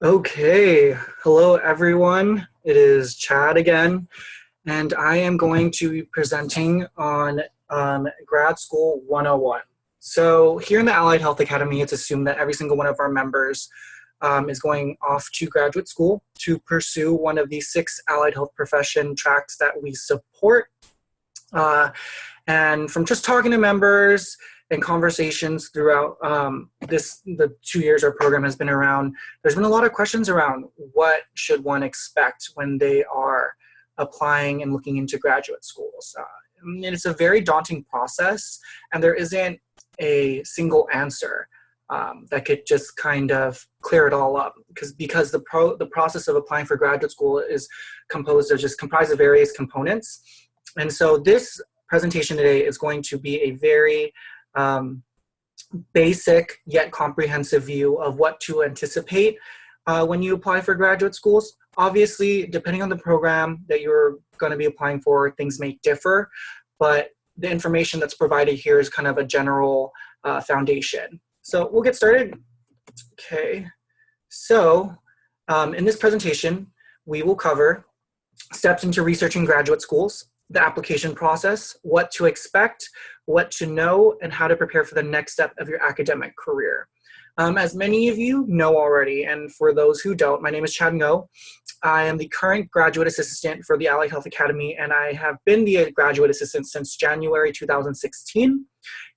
Okay, hello everyone. It is Chad again, and I am going to be presenting on Grad School 101. So here in the Allied Health Academy, it's assumed that every single one of our members is going off to graduate school to pursue one of the 6 allied health profession tracks that we support. And from just talking to members and conversations throughout the 2 years our program has been around, there's been a lot of questions around what should one expect when they are applying and looking into graduate schools. And it's a very daunting process, and there isn't a single answer that could just kind of clear it all up, because the process of applying for graduate school is comprised of various components. And so this presentation today is going to be a very basic yet comprehensive view of what to anticipate when you apply for graduate schools. Obviously, depending on the program that you're going to be applying for, things may differ, but the information that's provided here is kind of a general foundation. So we'll get started. Okay, so in this presentation, we will cover steps into researching graduate schools, the application process, what to expect, what to know, and how to prepare for the next step of your academic career. As many of you know already, and for those who don't, my name is Chad Ngo. I am the current graduate assistant for the Allied Health Academy, and I have been the graduate assistant since January 2016.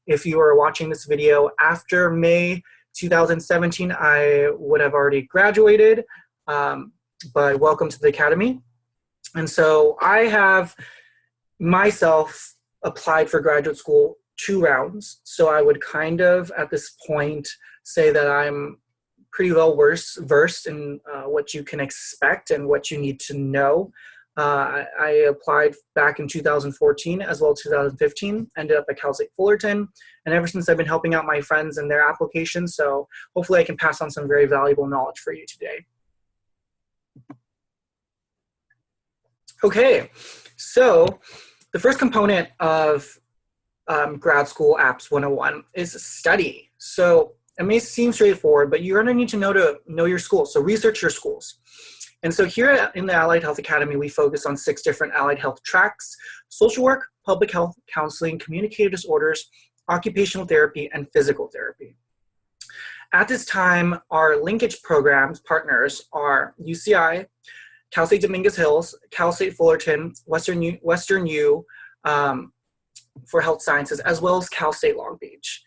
If you are watching this video after May 2017, I would have already graduated, but welcome to the Academy. And so I have myself applied for graduate school 2 rounds. So I would kind of, at this point, say that I'm pretty well versed in what you can expect and what you need to know. I applied back in 2014 as well as 2015, ended up at Cal State Fullerton. And ever since, I've been helping out my friends in their applications. So hopefully I can pass on some very valuable knowledge for you today. Okay, so the first component of Grad School Apps 101 is study. So it may seem straightforward, but you're going to need to know your school. So research your schools. And so here in the Allied Health Academy, we focus on 6 different allied health tracks: social work, public health, counseling, communicative disorders, occupational therapy, and physical therapy. At this time, our linkage programs partners are UCI, Cal State Dominguez Hills, Cal State Fullerton, Western U for health sciences, as well as Cal State Long Beach.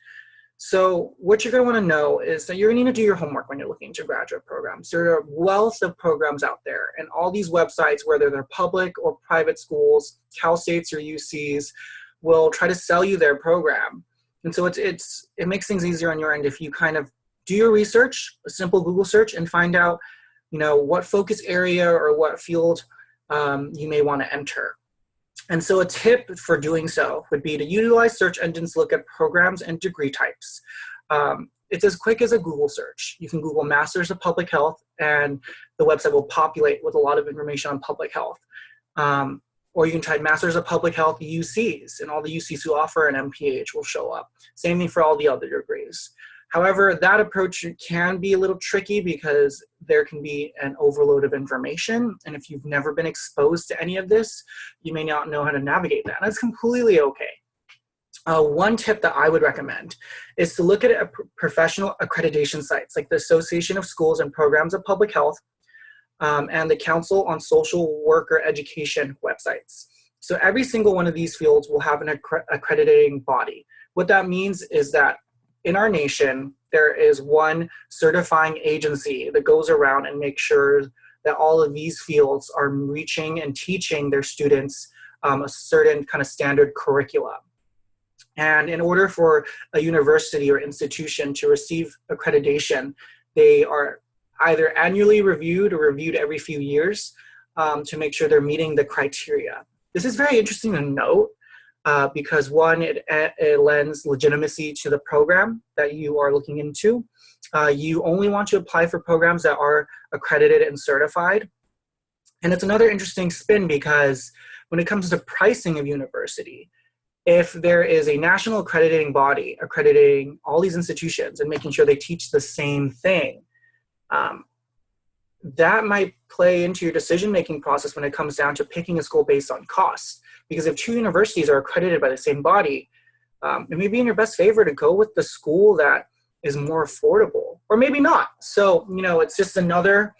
So what you're going to want to know is that you're going to need to do your homework when you're looking into graduate programs. There are a wealth of programs out there, and all these websites, whether they're public or private schools, Cal States or UCs, will try to sell you their program. And so it makes things easier on your end if you kind of do your research, a simple Google search, and find out what focus area or what field you may want to enter. And so a tip for doing so would be to utilize search engines to look at programs and degree types. It's as quick as a Google search. You can Google Masters of Public Health, and the website will populate with a lot of information on public health. Or you can type Masters of Public Health UCs, and all the UCs who offer an MPH will show up. Same thing for all the other degrees. However, that approach can be a little tricky because there can be an overload of information. And if you've never been exposed to any of this, you may not know how to navigate that. And that's completely okay. One tip that I would recommend is to look at professional accreditation sites like the Association of Schools and Programs of Public Health and the Council on Social Worker Education websites. So every single one of these fields will have an accrediting body. What that means is that in our nation, there is one certifying agency that goes around and makes sure that all of these fields are reaching and teaching their students a certain kind of standard curriculum. And in order for a university or institution to receive accreditation, they are either annually reviewed or reviewed every few years to make sure they're meeting the criteria. This is very interesting to note. Because one, it lends legitimacy to the program that you are looking into. You only want to apply for programs that are accredited and certified. And it's another interesting spin because when it comes to pricing of university, if there is a national accrediting body accrediting all these institutions and making sure they teach the same thing, that might play into your decision-making process when it comes down to picking a school based on cost. Because if two universities are accredited by the same body, it may be in your best favor to go with the school that is more affordable, or maybe not. So, it's just another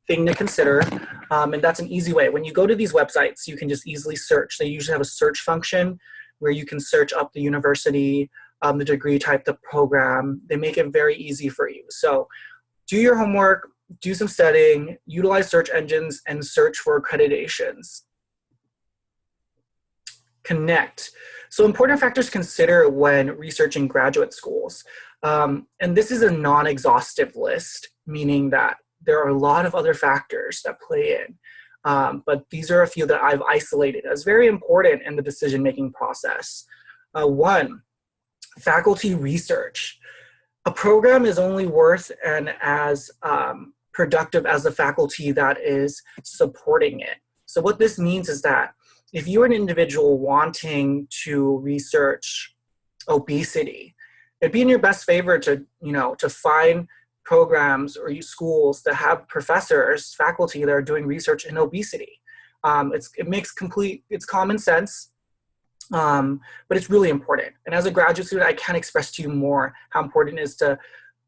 thing to consider, and that's an easy way. When you go to these websites, you can just easily search. They usually have a search function where you can search up the university, the degree type, the program. They make it very easy for you. So do your homework, do some studying, utilize search engines, and search for accreditations. Connect. So important factors to consider when researching graduate schools. And this is a non-exhaustive list, meaning that there are a lot of other factors that play in. But these are a few that I've isolated as very important in the decision-making process. One, faculty research. A program is only worth and as productive as the faculty that is supporting it. So what this means is that if you're an individual wanting to research obesity, it'd be in your best favor to, to find programs or schools that have professors, faculty that are doing research in obesity. It's common sense, but it's really important. And as a graduate student, I can't express to you more how important it is to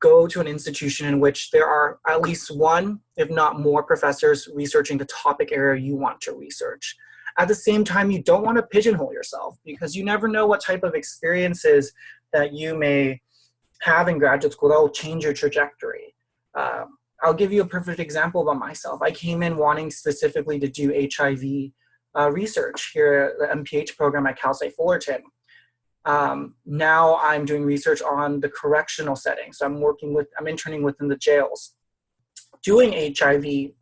go to an institution in which there are at least one, if not more, professors researching the topic area you want to research. At the same time, you don't want to pigeonhole yourself, because you never know what type of experiences that you may have in graduate school that will change your trajectory. I'll give you a perfect example about myself. I came in wanting specifically to do HIV research here at the MPH program at Cal State Fullerton. Now I'm doing research on the correctional setting. So I'm interning within the jails, doing HIV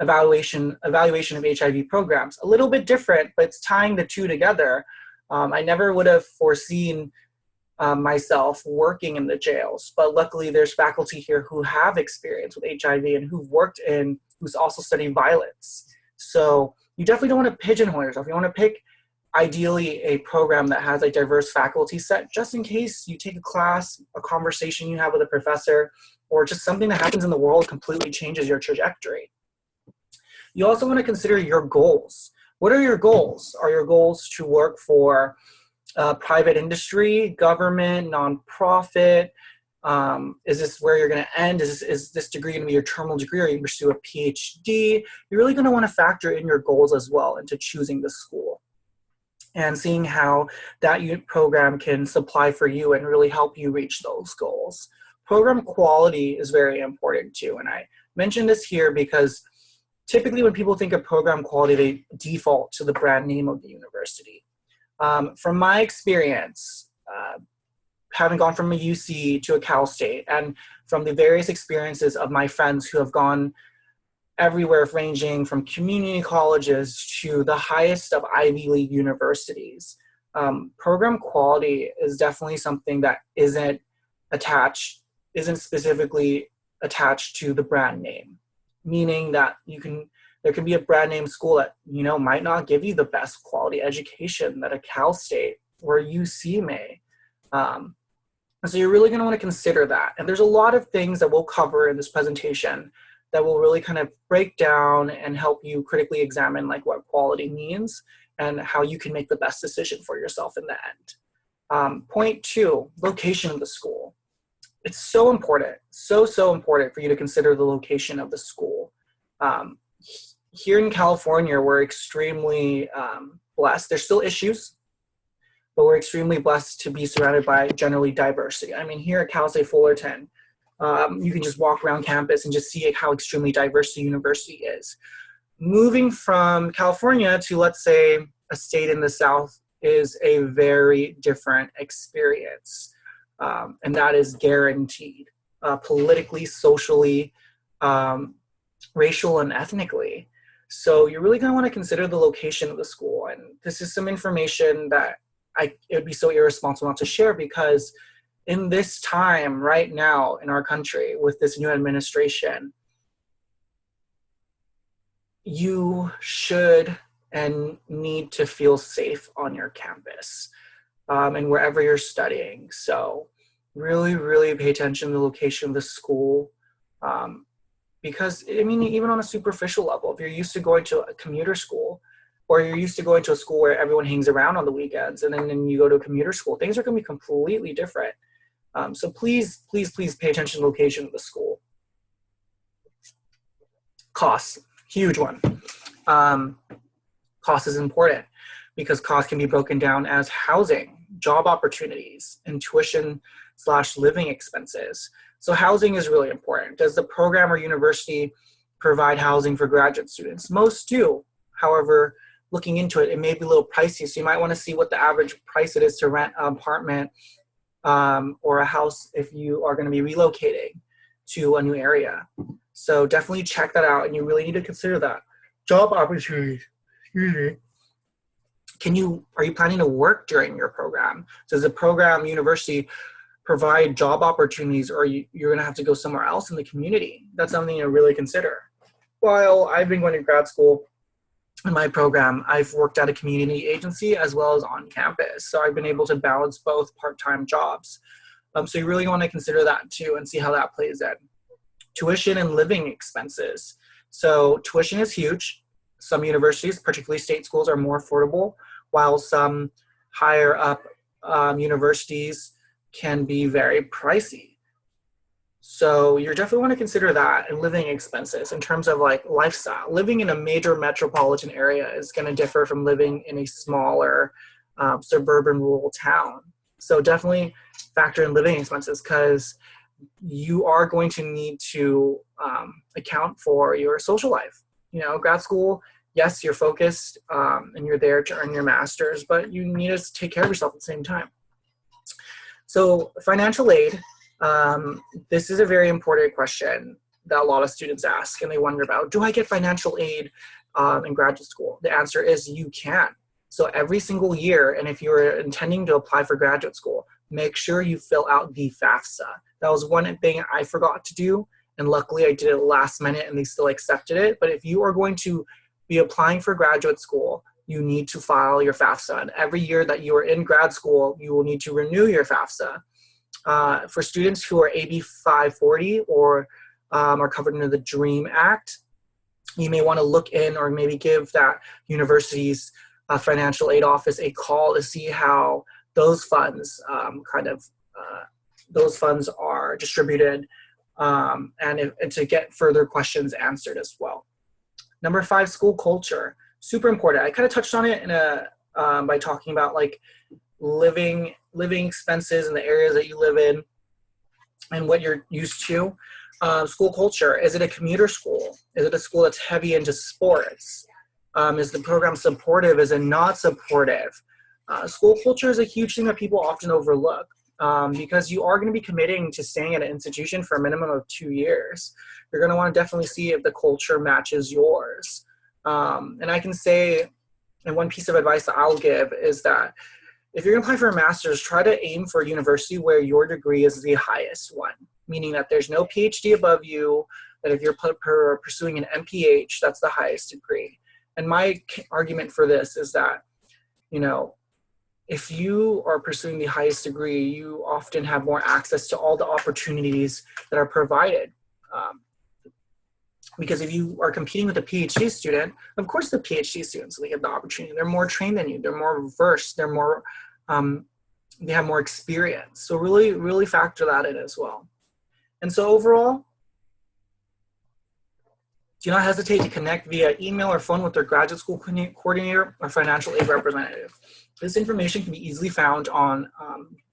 evaluation of HIV programs. A little bit different, but it's tying the two together. I never would have foreseen myself working in the jails, but luckily there's faculty here who have experience with HIV and who's also studied violence. So you definitely don't want to pigeonhole yourself. You want to pick ideally a program that has a diverse faculty set, just in case you take a class, a conversation you have with a professor, or just something that happens in the world completely changes your trajectory. You also want to consider your goals. What are your goals? Are your goals to work for private industry, government, nonprofit? Is this where you're going to end? Is this degree going to be your terminal degree, or you pursue a PhD? You're really going to want to factor in your goals as well into choosing the school and seeing how that program can supply for you and really help you reach those goals. Program quality is very important too, and I mention this here because typically when people think of program quality, they default to the brand name of the university. From my experience, having gone from a UC to a Cal State, and from the various experiences of my friends who have gone everywhere, ranging from community colleges to the highest of Ivy League universities, program quality is definitely something that isn't specifically attached to the brand name. Meaning that there can be a brand name school that, might not give you the best quality education that a Cal State or a UC may. So you're really going to want to consider that. And there's a lot of things that we'll cover in this presentation that will really kind of break down and help you critically examine what quality means and how you can make the best decision for yourself in the end. Point 2, location of the school. It's so important, so important for you to consider the location of the school. Here in California, we're extremely blessed. There's still issues, but we're extremely blessed to be surrounded by generally diversity. I mean, here at Cal State Fullerton, you can just walk around campus and just see how extremely diverse the university is. Moving from California to, let's say, a state in the South is a very different experience. And that is guaranteed, politically, socially, racial, and ethnically. So you're really going to want to consider the location of the school. And this is some information that it would be so irresponsible not to share, because in this time right now in our country with this new administration, you should and need to feel safe on your campus and wherever you're studying. So really, really pay attention to the location of the school. Because, I mean, even on a superficial level, if you're used to going to a commuter school, or you're used to going to a school where everyone hangs around on the weekends, and then you go to a commuter school, things are going to be completely different. So please, please, please pay attention to the location of the school. Costs, huge one. Cost is important because cost can be broken down as housing, job opportunities, and tuition/living expenses. So housing is really important. Does the program or university provide housing for graduate students? Most do. However, looking into it, it may be a little pricey, so you might want to see what the average price it is to rent an apartment or a house if you are going to be relocating to a new area. So definitely check that out, and you really need to consider that. Job opportunities. Are you planning to work during your program? Does the program, university, provide job opportunities, or you're going to have to go somewhere else in the community? That's something to really consider. While I've been going to grad school in my program, I've worked at a community agency as well as on campus. So I've been able to balance both part-time jobs. So you really want to consider that too and see how that plays in. Tuition and living expenses. So tuition is huge. Some universities, particularly state schools, are more affordable, while some higher up universities can be very pricey. So you definitely want to consider that, and living expenses in terms of like lifestyle. Living in a major metropolitan area is going to differ from living in a smaller suburban rural town. So definitely factor in living expenses, because you are going to need to account for your social life. You know, grad school, yes, you're focused and you're there to earn your master's, but you need to take care of yourself at the same time. So financial aid, this is a very important question that a lot of students ask, and they wonder about, do I get financial aid in graduate school? The answer is you can. So every single year, and if you're intending to apply for graduate school, make sure you fill out the FAFSA. That was one thing I forgot to do, and luckily I did it last minute and they still accepted it. But if you are going to be applying for graduate school, you need to file your FAFSA. And every year that you are in grad school, you will need to renew your FAFSA. For students who are AB 540 or are covered under the DREAM Act, you may want to look in or maybe give that university's financial aid office a call to see how those funds those funds are distributed, and to get further questions answered as well. Number 5, school culture. Super important. I kind of touched on it in by talking about like living expenses in the areas that you live in and what you're used to. School culture. Is it a commuter school? Is it a school that's heavy into sports? Is the program supportive? Is it not supportive? School culture is a huge thing that people often overlook, because you are going to be committing to staying at an institution for a minimum of 2 years. You're going to want to definitely see if the culture matches yours. And I can say, and one piece of advice that I'll give is that if you're going to apply for a master's, try to aim for a university where your degree is the highest one, meaning that there's no PhD above you, that if you're pursuing an MPH, that's the highest degree. And my argument for this is that, you know, if you are pursuing the highest degree, you often have more access to all the opportunities that are provided. Because if you are competing with a PhD student, of course the PhD students, they get the opportunity. They're more trained than you. They're more versed. They're more, they have more experience. So really, really factor that in as well. And so overall, do not hesitate to connect via email or phone with their graduate school coordinator or financial aid representative. This information can be easily found on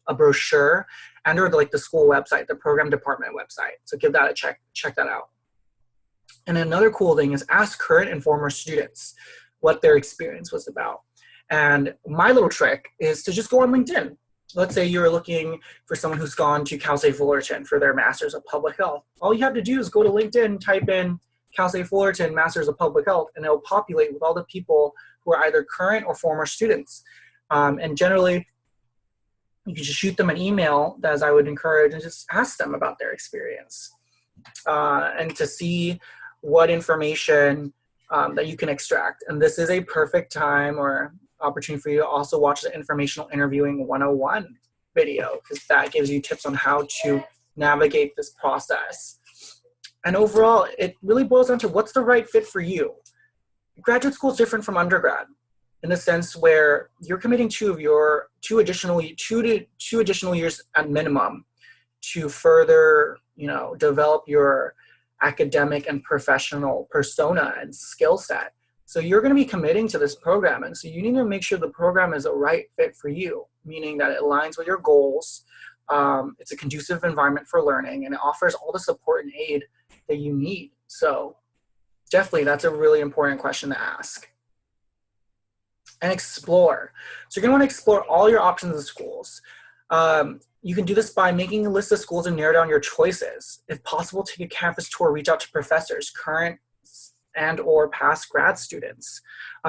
a brochure and or like the school website, the program department website. So give that a check that out. And another cool thing is ask current and former students what their experience was about. And my little trick is to just go on LinkedIn. Let's say you're looking for someone who's gone to Cal State Fullerton for their Masters of Public Health. All you have to do is go to LinkedIn, type in Cal State Fullerton Masters of Public Health, and it'll populate with all the people who are either current or former students. And generally, you can just shoot them an email, as I would encourage, and just ask them about their experience and to see what information that you can extract. And this is a perfect time or opportunity for you to also watch the Informational Interviewing 101 video, because that gives you tips on how to navigate this process. And overall, it really boils down to what's the right fit for you. Graduate school is different from undergrad in the sense where you're committing two additional years at minimum to further, develop your academic and professional persona and skill set. So you're going to be committing to this program, and so you need to make sure the program is a right fit for you, meaning that it aligns with your goals. It's a conducive environment for learning, and it offers all the support and aid that you need. So definitely, that's a really important question to ask. And explore. So you're going to want to explore all your options of schools. You can do this by making a list of schools and narrow down your choices. If possible, take a campus tour, reach out to professors, current and or past grad students.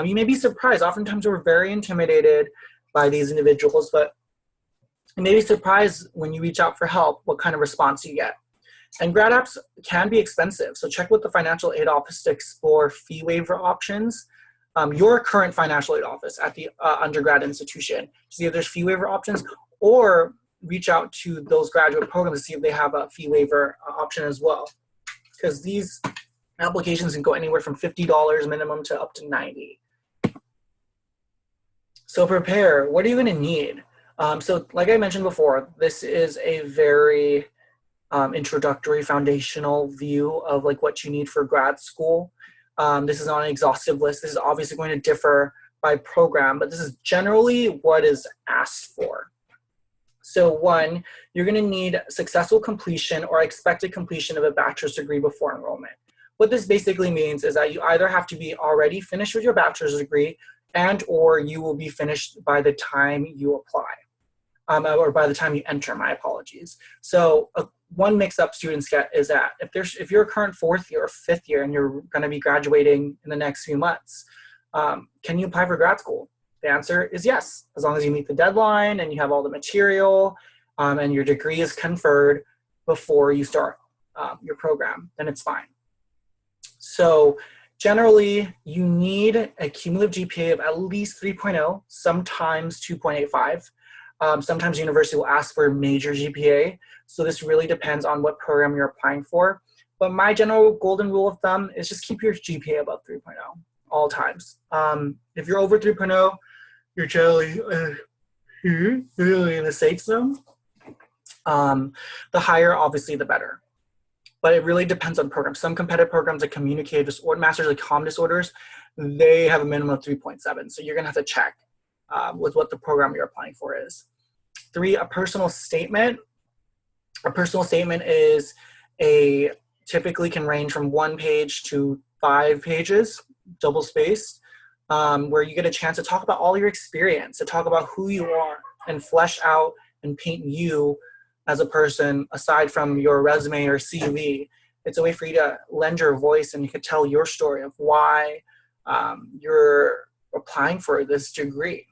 You may be surprised. Oftentimes we're very intimidated by these individuals, but you may be surprised when you reach out for help what kind of response you get. And grad apps can be expensive, so check with the financial aid office to explore fee waiver options. Your current financial aid office at the undergrad institution to see if there's fee waiver options, or reach out to those graduate programs to see if they have a fee waiver option as well. Because these applications can go anywhere from $50 minimum to up to $90. So prepare. What are you going to need? So like I mentioned before, this is a very introductory foundational view of like what you need for grad school. This is not an exhaustive list. This is obviously going to differ by program, but this is generally what is asked for. So one, you're going to need successful completion or expected completion of a bachelor's degree before enrollment. What this basically means is that you either have to be already finished with your bachelor's degree and or you will be finished by the time you apply. Or by the time you enter, my apologies. So one mix-up students get is that if you're a current fourth year or fifth year and you're going to be graduating in the next few months, can you apply for grad school? The answer is yes, as long as you meet the deadline and you have all the material and your degree is conferred before you start your program, then it's fine. So generally, you need a cumulative GPA of at least 3.0, sometimes 2.85. Sometimes university will ask for a major GPA. So this really depends on what program you're applying for. But my general golden rule of thumb is just keep your GPA above 3.0 all times. If you're over 3.0, you're generally really in the safe zone. The higher, obviously, the better. But it really depends on programs. Some competitive programs like communicative disorder, masters like common disorders, they have a minimum of 3.7. So you're gonna have to check with what the program you're applying for is. 3, a personal statement. A personal statement is typically can range from 1 page to 5 pages, double spaced, where you get a chance to talk about all your experience, to talk about who you are and flesh out and paint you as a person aside from your resume or CV. It's a way for you to lend your voice and you can tell your story of why you're applying for this degree.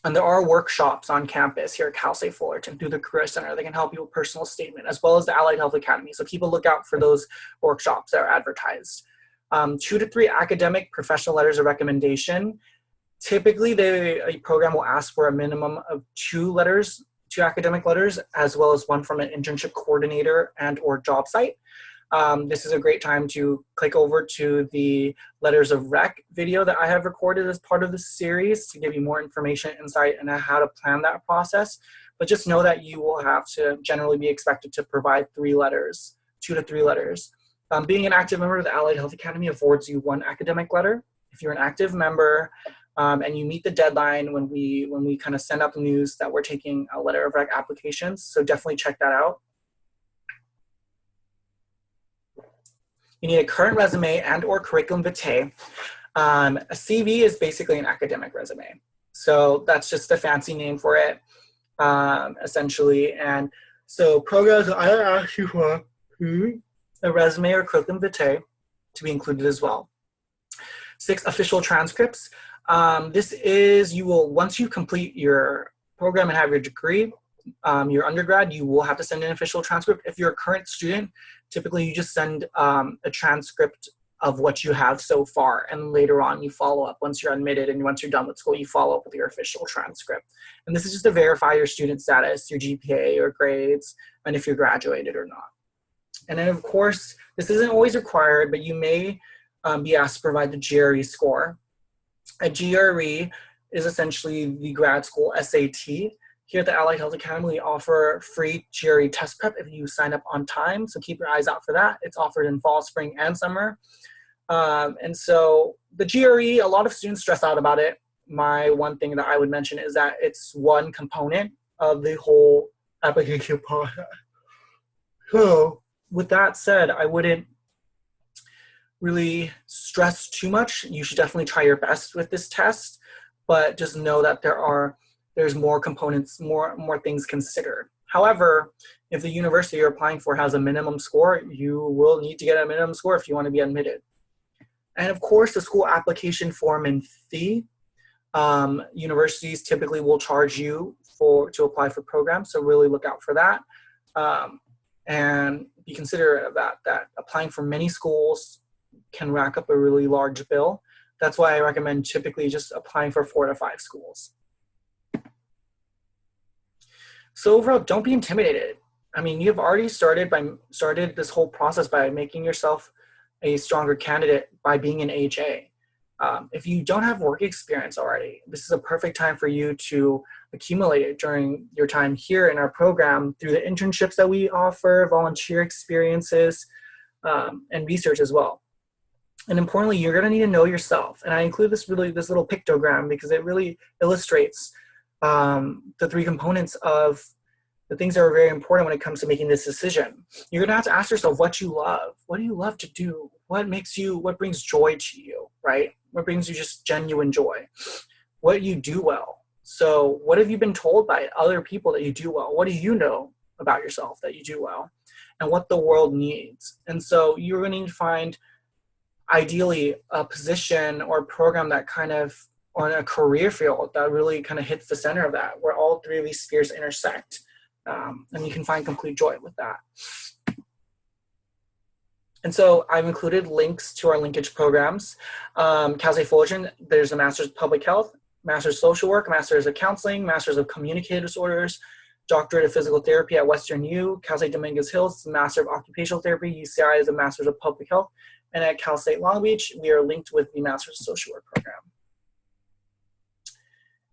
And there are workshops on campus here at Cal State Fullerton through the Career Center that can help you with personal statement, as well as the Allied Health Academy. So keep a lookout for those workshops that are advertised. 2 to 3 academic professional letters of recommendation. Typically, a program will ask for a minimum of 2 academic letters, as well as 1 from an internship coordinator and or job site. This is a great time to click over to the Letters of Rec video that I have recorded as part of this series to give you more information, insight, and how to plan that process. But just know that you will have to generally be expected to provide 3 letters, 2 to 3 letters. Being an active member of the Allied Health Academy affords you 1 academic letter. If you're an active member and you meet the deadline when we kind of send out the news that we're taking a letter of rec applications, so definitely check that out. You need a current resume and or curriculum vitae. A CV is basically an academic resume. So that's just a fancy name for it, essentially. And so programs will either ask you for a resume or curriculum vitae to be included as well. 6, official transcripts. This is, once you complete your program and have your degree, your undergrad, you will have to send an official transcript. If you're a current student, typically you just send a transcript of what you have so far, and later on you follow up once you're admitted and once you're done with school, you follow up with your official transcript. And this is just to verify your student status, your GPA or grades, and if you're graduated or not. And then of course, this isn't always required, but you may be asked to provide the GRE score. A GRE is essentially the grad school SAT. Here at the Allied Health Academy, we offer free GRE test prep if you sign up on time, so keep your eyes out for that. It's offered in fall, spring, and summer. And so the GRE, a lot of students stress out about it. My one thing that I would mention is that it's one component of the whole application process. So with that said, I wouldn't really stress too much. You should definitely try your best with this test, but just know that there's more components, more things considered. However, if the university you're applying for has a minimum score, you will need to get a minimum score if you want to be admitted. And of course, the school application form and fee. Universities typically will charge you to apply for programs, so really look out for that. And be considerate of that applying for many schools can rack up a really large bill. That's why I recommend typically just applying for 4 to 5 schools. So overall, don't be intimidated. I mean, you've already started this whole process by making yourself a stronger candidate by being an AHA. If you don't have work experience already, this is a perfect time for you to accumulate it during your time here in our program through the internships that we offer, volunteer experiences, and research as well. And importantly, you're going to need to know yourself. And I include this little pictogram because it really illustrates the 3 components of the things that are very important when it comes to making this decision. You're going to have to ask yourself what you love. What do you love to do? What brings joy to you, right? What brings you just genuine joy? What you do well. So what have you been told by other people that you do well? What do you know about yourself that you do well? And what the world needs. And so you're going to need to find ideally a position or program that kind of, on a career field that really kind of hits the center of that, where all 3 of these spheres intersect. And you can find complete joy with that. And so I've included links to our linkage programs. Cal State Fullerton, there's a Master's of Public Health, Master's of Social Work, Master's of Counseling, Master's of Communicative Disorders, Doctorate of Physical Therapy at Western U. Cal State Dominguez Hills, Master of Occupational Therapy. UCI is a Master's of Public Health. And at Cal State Long Beach, we are linked with the Master's of Social Work program.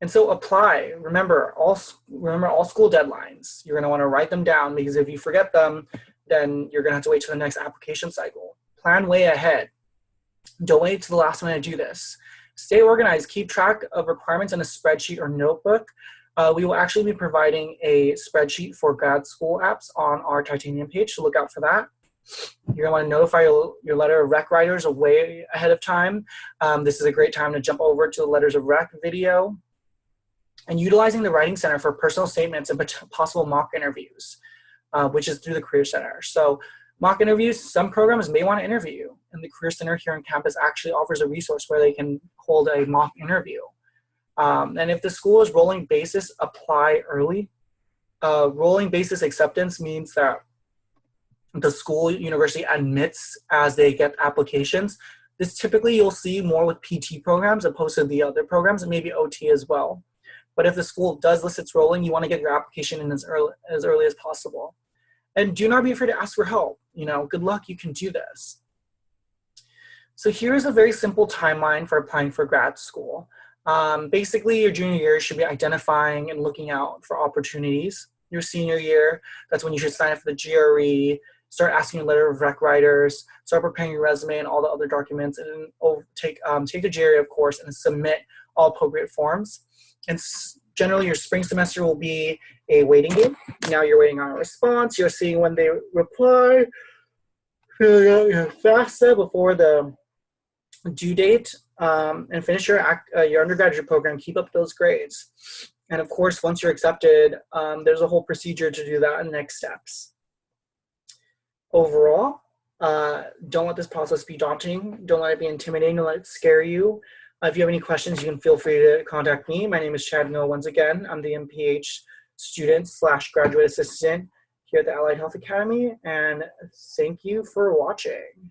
And so apply. Remember all school deadlines. You're going to want to write them down, because if you forget them, then you're going to have to wait till the next application cycle. Plan way ahead. Don't wait till the last minute to do this. Stay organized. Keep track of requirements in a spreadsheet or notebook. We will actually be providing a spreadsheet for grad school apps on our Titanium page, so look out for that. You're going to want to notify your letter of rec writers way ahead of time. This is a great time to jump over to the letters of rec video. And utilizing the Writing Center for personal statements and possible mock interviews, which is through the Career Center. So mock interviews, some programs may want to interview you, and the Career Center here on campus actually offers a resource where they can hold a mock interview. And if the school is rolling basis, apply early. Rolling basis acceptance means that the school university admits as they get applications. This typically you'll see more with PT programs opposed to the other programs, and maybe OT as well. But if the school does list it's rolling, you want to get your application in as early as possible. And do not be afraid to ask for help. Good luck, you can do this. So here's a very simple timeline for applying for grad school. Basically, your junior year should be identifying and looking out for opportunities. Your senior year, that's when you should sign up for the GRE, start asking a letter of rec writers, start preparing your resume and all the other documents, and take the GRE, of course, and submit all appropriate forms. And generally, your spring semester will be a waiting game. Now you're waiting on a response. You're seeing when they reply, filling out your FAFSA before the due date, and finish your undergraduate program. Keep up those grades. And of course, once you're accepted, there's a whole procedure to do that and next steps. Overall, don't let this process be daunting. Don't let it be intimidating. Don't let it scare you. If you have any questions, you can feel free to contact me. My name is Chad Ngo once again. I'm the MPH student/graduate assistant here at the Allied Health Academy, and thank you for watching.